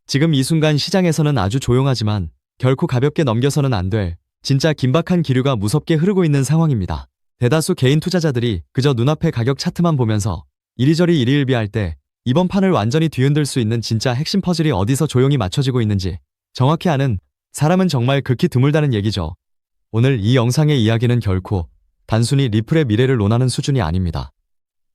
지금 이 순간 시장에서는 아주 조용하지만 결코 가볍게 넘겨서는 안 될 진짜 긴박한 기류가 무섭게 흐르고 있는 상황입니다. 대다수 개인 투자자들이 그저 눈앞의 가격 차트만 보면서 이리저리 일희일비할 때 이번 판을 완전히 뒤흔들 수 있는 진짜 핵심 퍼즐이 어디서 조용히 맞춰지고 있는지 정확히 아는 사람은 정말 극히 드물다는 얘기죠. 오늘 이 영상의 이야기는 결코 단순히 리플의 미래를 논하는 수준이 아닙니다.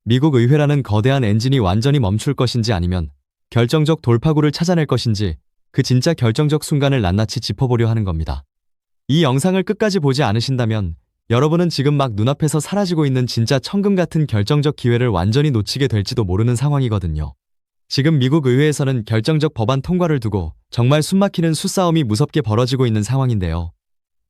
미국 의회라는 거대한 엔진이 완전히 멈출 것인지 아니면 결정적 돌파구를 찾아낼 것인지 그 진짜 결정적 순간을 낱낱이 짚어보려 하는 겁니다. 이 영상을 끝까지 보지 않으신다면 여러분은 지금 막 눈앞에서 사라지고 있는 진짜 천금 같은 결정적 기회를 완전히 놓치게 될지도 모르는 상황이거든요. 지금 미국 의회에서는 결정적 법안 통과를 두고 정말 숨막히는 수싸움이 무섭게 벌어지고 있는 상황인데요.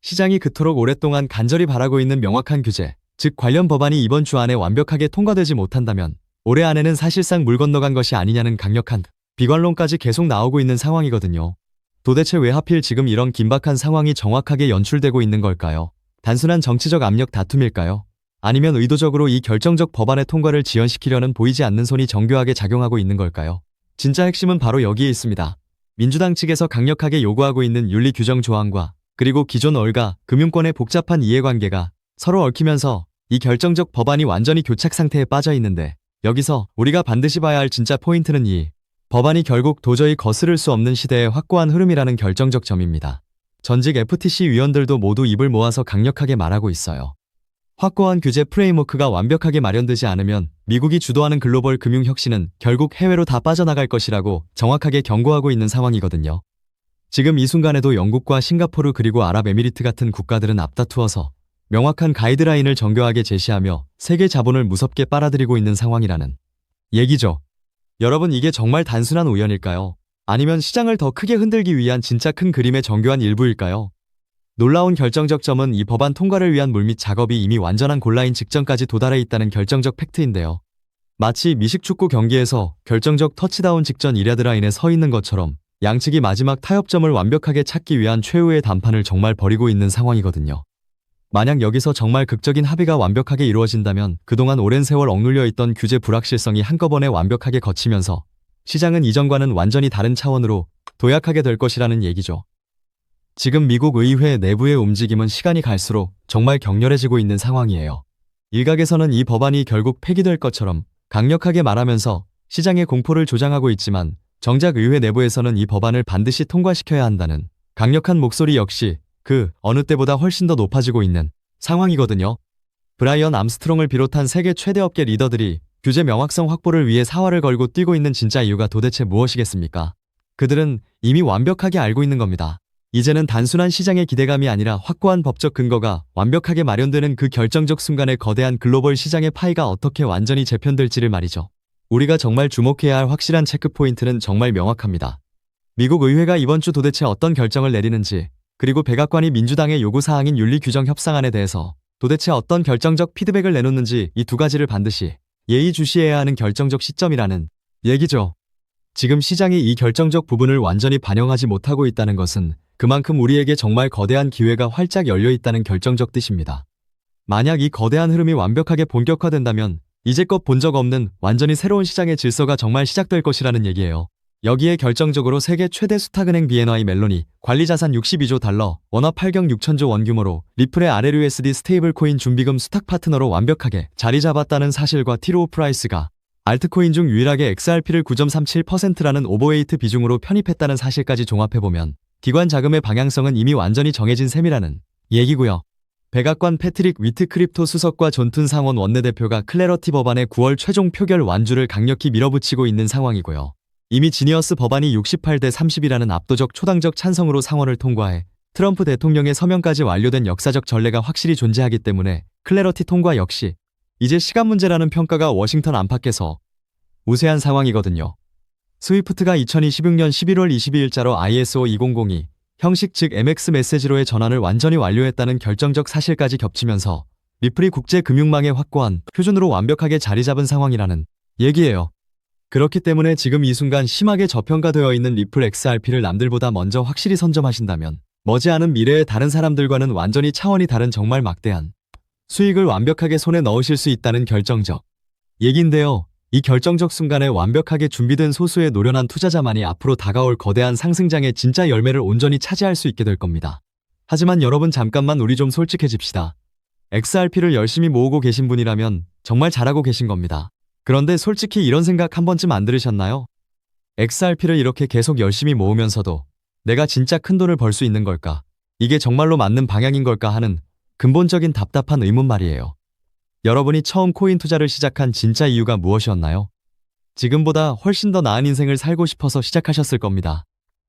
시장이 그토록 오랫동안 간절히 바라고 있는 명확한 규제, 즉 관련 법안이 이번 주 안에 완벽하게 통과되지 못한다면 올해 안에는 사실상 물 건너간 것이 아니냐는 강력한 비관론까지 계속 나오고 있는 상황이거든요. 도대체 왜 하필 지금 이런 긴박한 상황이 정확하게 연출되고 있는 걸까요? 단순한 정치적 압력 다툼일까요? 아니면 의도적으로 이 결정적 법안의 통과를 지연시키려는 보이지 않는 손이 정교하게 작용하고 있는 걸까요? 진짜 핵심은 바로 여기에 있습니다. 민주당 측에서 강력하게 요구하고 있는 윤리 규정 조항과 그리고 기존 얼가, 금융권의 복잡한 이해관계가 서로 얽히면서 이 결정적 법안이 완전히 교착 상태에 빠져 있는데, 여기서 우리가 반드시 봐야 할 진짜 포인트는 이 법안이 결국 도저히 거스를 수 없는 시대의 확고한 흐름이라는 결정적 점입니다. 전직 FTC 위원들도 모두 입을 모아서 강력하게 말하고 있어요. 확고한 규제 프레임워크가 완벽하게 마련되지 않으면 미국이 주도하는 글로벌 금융 혁신은 결국 해외로 다 빠져나갈 것이라고 정확하게 경고하고 있는 상황이거든요. 지금 이 순간에도 영국과 싱가포르 그리고 아랍에미리트 같은 국가들은 앞다투어서 명확한 가이드라인을 정교하게 제시하며 세계 자본을 무섭게 빨아들이고 있는 상황이라는 얘기죠. 여러분, 이게 정말 단순한 우연일까요? 아니면 시장을 더 크게 흔들기 위한 진짜 큰 그림의 정교한 일부일까요? 놀라운 결정적 점은 이 법안 통과를 위한 물밑 작업이 이미 완전한 골라인 직전까지 도달해 있다는 결정적 팩트인데요. 마치 미식축구 경기에서 결정적 터치다운 직전 이랴드라인에 서 있는 것처럼 양측이 마지막 타협점을 완벽하게 찾기 위한 최후의談판을 정말 벌이고 있는 상황이거든요. 만약 여기서 정말 극적인 합의가 완벽하게 이루어진다면 그동안 오랜 세월 억눌려 있던 규제 불확실성이 한꺼번에 완벽하게 걷히면서 시장은 이전과는 완전히 다른 차원으로 도약하게 될 것이라는 얘기죠. 지금 미국 의회 내부의 움직임은 시간이 갈수록 정말 격렬해지고 있는 상황이에요. 일각에서는 이 법안이 결국 폐기될 것처럼 강력하게 말하면서 시장의 공포를 조장하고 있지만, 정작 의회 내부에서는 이 법안을 반드시 통과시켜야 한다는 강력한 목소리 역시 그 어느 때보다 훨씬 더 높아지고 있는 상황이거든요. 브라이언 암스트롱을 비롯한 세계 최대 업계 리더들이 규제 명확성 확보를 위해 사활을 걸고 뛰고 있는 진짜 이유가 도대체 무엇이겠습니까? 그들은 이미 완벽하게 알고 있는 겁니다. 이제는 단순한 시장의 기대감이 아니라 확고한 법적 근거가 완벽하게 마련되는 그 결정적 순간에 거대한 글로벌 시장의 파이가 어떻게 완전히 재편될지를 말이죠. 우리가 정말 주목해야 할 확실한 체크포인트는 정말 명확합니다. 미국 의회가 이번 주 도대체 어떤 결정을 내리는지, 그리고 백악관이 민주당의 요구사항인 윤리규정 협상안에 대해서 도대체 어떤 결정적 피드백을 내놓는지, 이 두 가지를 반드시 예의주시해야 하는 결정적 시점이라는 얘기죠. 지금 시장이 이 결정적 부분을 완전히 반영하지 못하고 있다는 것은 그만큼 우리에게 정말 거대한 기회가 활짝 열려 있다는 결정적 뜻입니다. 만약 이 거대한 흐름이 완벽하게 본격화된다면 이제껏 본 적 없는 완전히 새로운 시장의 질서가 정말 시작될 것이라는 얘기예요. 여기에 결정적으로 세계 최대 수탁은행 BNY 멜론이 관리자산 62조 달러, 원화 8경 6천조 원 규모로 리플의 RLUSD 스테이블코인 준비금 수탁 파트너로 완벽하게 자리 잡았다는 사실과 티로우 프라이스가 알트코인 중 유일하게 XRP를 9.37%라는 오버웨이트 비중으로 편입했다는 사실까지 종합해보면 기관 자금의 방향성은 이미 완전히 정해진 셈이라는 얘기고요. 백악관 패트릭 위트 크립토 수석과 존튼 상원 원내대표가 클래러티 법안의 9월 최종 표결 완주를 강력히 밀어붙이고 있는 상황이고요. 이미 지니어스 법안이 68대 30이라는 압도적 초당적 찬성으로 상원을 통과해 트럼프 대통령의 서명까지 완료된 역사적 전례가 확실히 존재하기 때문에 클래러티 통과 역시 이제 시간 문제라는 평가가 워싱턴 안팎에서 우세한 상황이거든요. 스위프트가 2026년 11월 22일자로 ISO 2002 형식 즉 MX 메시지로의 전환을 완전히 완료했다는 결정적 사실까지 겹치면서 리플이 국제금융망의 확고한 표준으로 완벽하게 자리 잡은 상황이라는 얘기예요. 그렇기 때문에 지금 이 순간 심하게 저평가되어 있는 리플 XRP를 남들보다 먼저 확실히 선점하신다면 머지않은 미래의 다른 사람들과는 완전히 차원이 다른 정말 막대한 수익을 완벽하게 손에 넣으실 수 있다는 결정적 얘기인데요. 이 결정적 순간에 완벽하게 준비된 소수의 노련한 투자자만이 앞으로 다가올 거대한 상승장의 진짜 열매를 온전히 차지할 수 있게 될 겁니다. 하지만 여러분 잠깐만 우리 좀 솔직해집시다. XRP를 열심히 모으고 계신 분이라면 정말 잘하고 계신 겁니다. 그런데 솔직히 이런 생각 한 번쯤 안 들으셨나요? XRP를 이렇게 계속 열심히 모으면서도 내가 진짜 큰 돈을 벌 수 있는 걸까? 이게 정말로 맞는 방향인 걸까 하는 근본적인 답답한 의문 말이에요. 여러분이 처음 코인 투자를 시작한 진짜 이유가 무엇이었나요? 지금보다 훨씬 더 나은 인생을 살고 싶어서 시작하셨을 겁니다.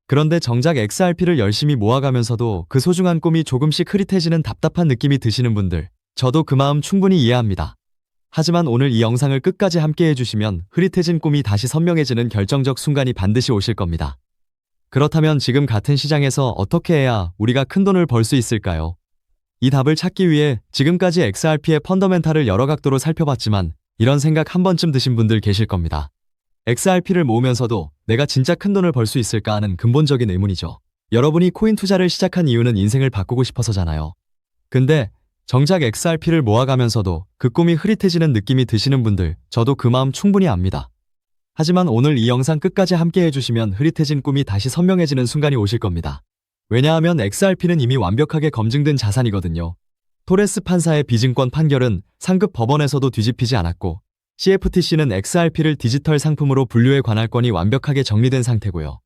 그런데 정작 XRP를 열심히 모아가면서도 그 소중한 꿈이 조금씩 흐릿해지는 답답한 느낌이 드시는 분들, 저도 그 마음 충분히 이해합니다. 하지만 오늘 이 영상을 끝까지 함께 해주시면 흐릿해진 꿈이 다시 선명해지는 결정적 순간이 반드시 오실 겁니다. 그렇다면 지금 같은 시장에서 어떻게 해야 우리가 큰 돈을 벌 수 있을까요? 이 답을 찾기 위해 지금까지 XRP의 펀더멘탈을 여러 각도로 살펴봤지만 이런 생각 한 번쯤 드신 분들 계실 겁니다. XRP를 모으면서도 내가 진짜 큰 돈을 벌 수 있을까 하는 근본적인 의문이죠. 여러분이 코인 투자를 시작한 이유는 인생을 바꾸고 싶어서잖아요. 근데 정작 XRP를 모아가면서도 그 꿈이 흐릿해지는 느낌이 드시는 분들, 저도 그 마음 충분히 압니다. 하지만 오늘 이 영상 끝까지 함께 해주시면 흐릿해진 꿈이 다시 선명해지는 순간이 오실 겁니다. 왜냐하면 XRP는 이미 완벽하게 검증된 자산이거든요. 토레스 판사의 비증권 판결은 상급 법원에서도 뒤집히지 않았고 CFTC는 XRP를 디지털 상품으로 분류해 관할권이 완벽하게 정리된 상태고요.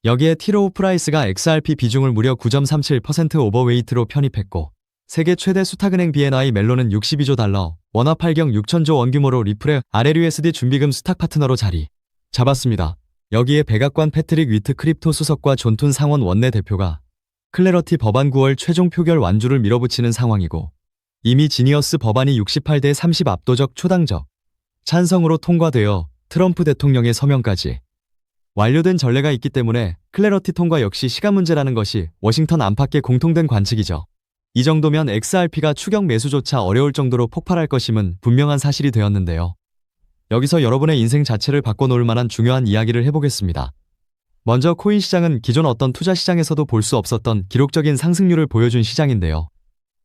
여기에 티로우 프라이스가 XRP 비중을 무려 9.37% 오버웨이트로 편입했고 세계 최대 수탁은행 BNI 멜론은 62조 달러, 원화 8경 6천조 원 규모로 리플의 RLUSD 준비금 수탁 파트너로 자리 잡았습니다. 여기에 백악관 패트릭 위트 크립토 수석과 존툰 상원 원내대표가 클래러티 법안 9월 최종 표결 완주를 밀어붙이는 상황이고 이미 지니어스 법안이 68대 30 압도적 초당적 찬성으로 통과되어 트럼프 대통령의 서명까지 완료된 전례가 있기 때문에 클래러티 통과 역시 시간 문제라는 것이 워싱턴 안팎의 공통된 관측이죠. 이 정도면 XRP가 추격 매수조차 어려울 정도로 폭발할 것임은 분명한 사실이 되었는데요. 여기서 여러분의 인생 자체를 바꿔놓을 만한 중요한 이야기를 해보겠습니다. 먼저 코인 시장은 기존 어떤 투자 시장에서도 볼 수 없었던 기록적인 상승률을 보여준 시장인데요.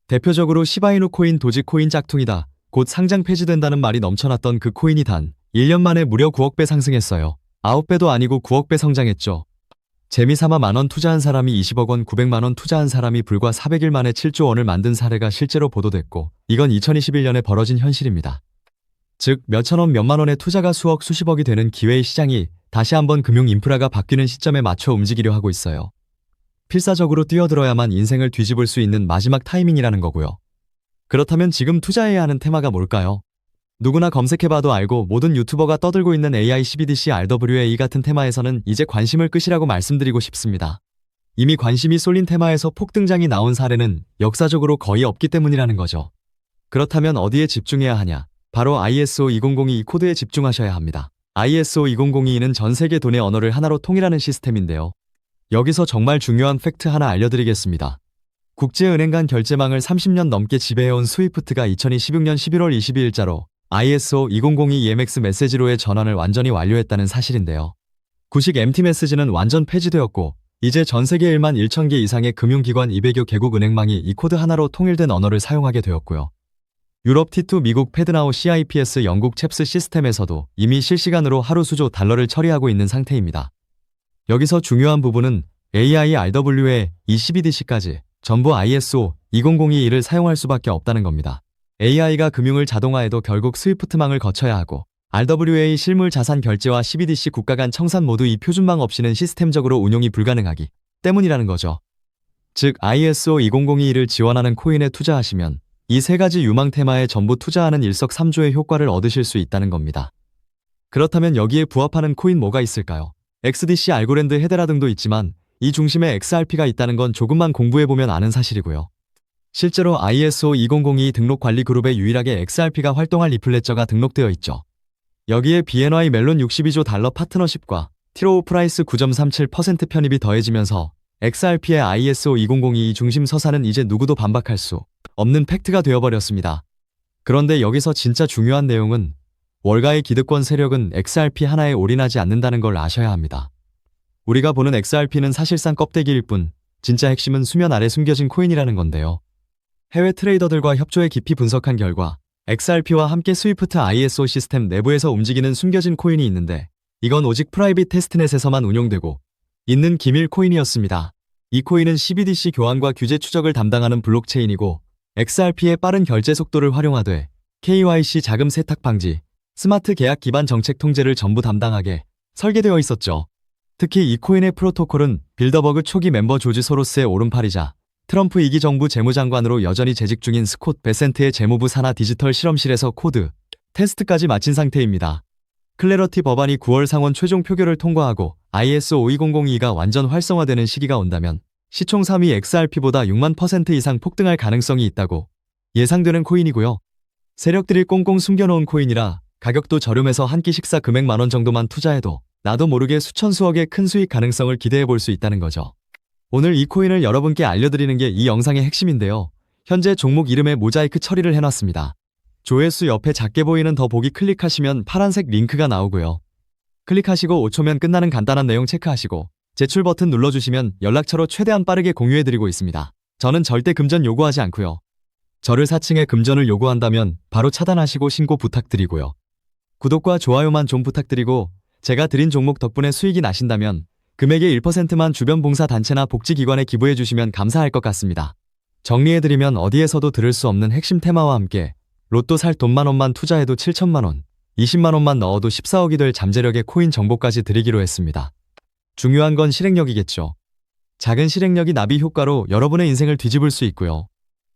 대표적으로 시바이누 코인, 도지코인 짝퉁이다. 곧 상장 폐지된다는 말이 넘쳐났던 그 코인이 단 1년 만에 무려 9억 배 상승했어요. 9배도 아니고 9억 배 성장했죠. 재미삼아 만원 투자한 사람이 20억 원, 900만원 투자한 사람이 불과 400일 만에 7조 원을 만든 사례가 실제로 보도됐고 이건 2021년에 벌어진 현실입니다. 즉 몇천원 몇만원의 투자가 수억 수십억이 되는 기회의 시장이 다시 한번 금융 인프라가 바뀌는 시점에 맞춰 움직이려 하고 있어요. 필사적으로 뛰어들어야만 인생을 뒤집을 수 있는 마지막 타이밍이라는 거고요. 그렇다면 지금 투자해야 하는 테마가 뭘까요? 누구나 검색해봐도 알고 모든 유튜버가 떠들고 있는 AI, CBDC, RWA 같은 테마에서는 이제 관심을 끄시라고 말씀드리고 싶습니다. 이미 관심이 쏠린 테마에서 폭등장이 나온 사례는 역사적으로 거의 없기 때문이라는 거죠. 그렇다면 어디에 집중해야 하냐? 바로 ISO 2002 코드에 집중하셔야 합니다. ISO 2002는 전 세계 돈의 언어를 하나로 통일하는 시스템인데요. 여기서 정말 중요한 팩트 하나 알려드리겠습니다. 국제은행 간 결제망을 30년 넘게 지배해온 스위프트가 2016년 11월 22일자로 ISO 2002 EMX 메시지로의 전환을 완전히 완료했다는 사실인데요. 구식 MT 메시지는 완전 폐지되었고 이제 전 세계 1만 1천 개 이상의 금융기관 200여 개국 은행망이 이 코드 하나로 통일된 언어를 사용하게 되었고요. 유럽 T2, 미국 패드나우 CIPS, 영국 챕스 시스템에서도 이미 실시간으로 하루 수조 달러를 처리하고 있는 상태입니다. 여기서 중요한 부분은 AI, RWA, CBDC까지 전부 ISO 2002를 사용할 수밖에 없다는 겁니다. AI가 금융을 자동화해도 결국 스위프트망을 거쳐야 하고 RWA 실물 자산 결제와 CBDC 국가 간 청산 모두 이 표준망 없이는 시스템적으로 운용이 불가능하기 때문이라는 거죠. 즉 ISO 2002를 지원하는 코인에 투자하시면 이 세 가지 유망 테마에 전부 투자하는 일석삼조의 효과를 얻으실 수 있다는 겁니다. 그렇다면 여기에 부합하는 코인 뭐가 있을까요? XDC, 알고랜드, 헤데라 등도 있지만 이 중심에 XRP가 있다는 건 조금만 공부해보면 아는 사실이고요. 실제로 ISO 2002 등록 관리 그룹에 유일하게 XRP가 활동할 리플레저가 등록되어 있죠. 여기에 BNY 멜론 62조 달러 파트너십과 티로우 프라이스 9.37% 편입이 더해지면서 XRP의 ISO 2002 중심 서사는 이제 누구도 반박할 수 없는 팩트가 되어버렸습니다. 그런데 여기서 진짜 중요한 내용은 월가의 기득권 세력은 XRP 하나에 올인하지 않는다는 걸 아셔야 합니다. 우리가 보는 XRP는 사실상 껍데기일 뿐 진짜 핵심은 수면 아래 숨겨진 코인이라는 건데요. 해외 트레이더들과 협조해 깊이 분석한 결과 XRP와 함께 스위프트 ISO 시스템 내부에서 움직이는 숨겨진 코인이 있는데 이건 오직 프라이빗 테스트넷에서만 운용되고 있는 기밀 코인이었습니다. 이 코인은 CBDC 교환과 규제 추적을 담당하는 블록체인이고 XRP의 빠른 결제 속도를 활용하되 KYC 자금 세탁 방지, 스마트 계약 기반 정책 통제를 전부 담당하게 설계되어 있었죠. 특히 이 코인의 프로토콜은 빌더버그 초기 멤버 조지 소로스의 오른팔이자 트럼프 2기 정부 재무장관으로 여전히 재직 중인 스콧 베센트의 재무부 산하 디지털 실험실에서 코드, 테스트까지 마친 상태입니다. 클래러티 법안이 9월 상원 최종 표결을 통과하고 ISO 52002가 완전 활성화되는 시기가 온다면 시총 3위 XRP보다 6만% 이상 폭등할 가능성이 있다고 예상되는 코인이고요. 세력들이 꽁꽁 숨겨놓은 코인이라 가격도 저렴해서 한 끼 식사 금액 만원 정도만 투자해도 나도 모르게 수천 수억의 큰 수익 가능성을 기대해 볼 수 있다는 거죠. 오늘 이 코인을 여러분께 알려드리는 게 이 영상의 핵심인데요. 현재 종목 이름에 모자이크 처리를 해놨습니다. 조회수 옆에 작게 보이는 더보기 클릭하시면 파란색 링크가 나오고요. 클릭하시고 5초면 끝나는 간단한 내용 체크하시고 제출 버튼 눌러주시면 연락처로 최대한 빠르게 공유해드리고 있습니다. 저는 절대 금전 요구하지 않고요. 저를 사칭해 금전을 요구한다면 바로 차단하시고 신고 부탁드리고요. 구독과 좋아요만 좀 부탁드리고 제가 드린 종목 덕분에 수익이 나신다면 금액의 1%만 주변 봉사단체나 복지기관에 기부해주시면 감사할 것 같습니다. 정리해드리면 어디에서도 들을 수 없는 핵심 테마와 함께 로또 살 돈만 원만 투자해도 7천만원, 20만원만 넣어도 14억이 될 잠재력의 코인 정보까지 드리기로 했습니다. 중요한 건 실행력이겠죠. 작은 실행력이 나비 효과로 여러분의 인생을 뒤집을 수 있고요.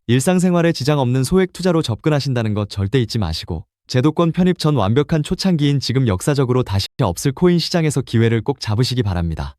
일상생활에 지장 없는 소액 투자로 접근하신다는 것 절대 잊지 마시고 제도권 편입 전 완벽한 초창기인 지금 역사적으로 다시 없을 코인 시장에서 기회를 꼭 잡으시기 바랍니다.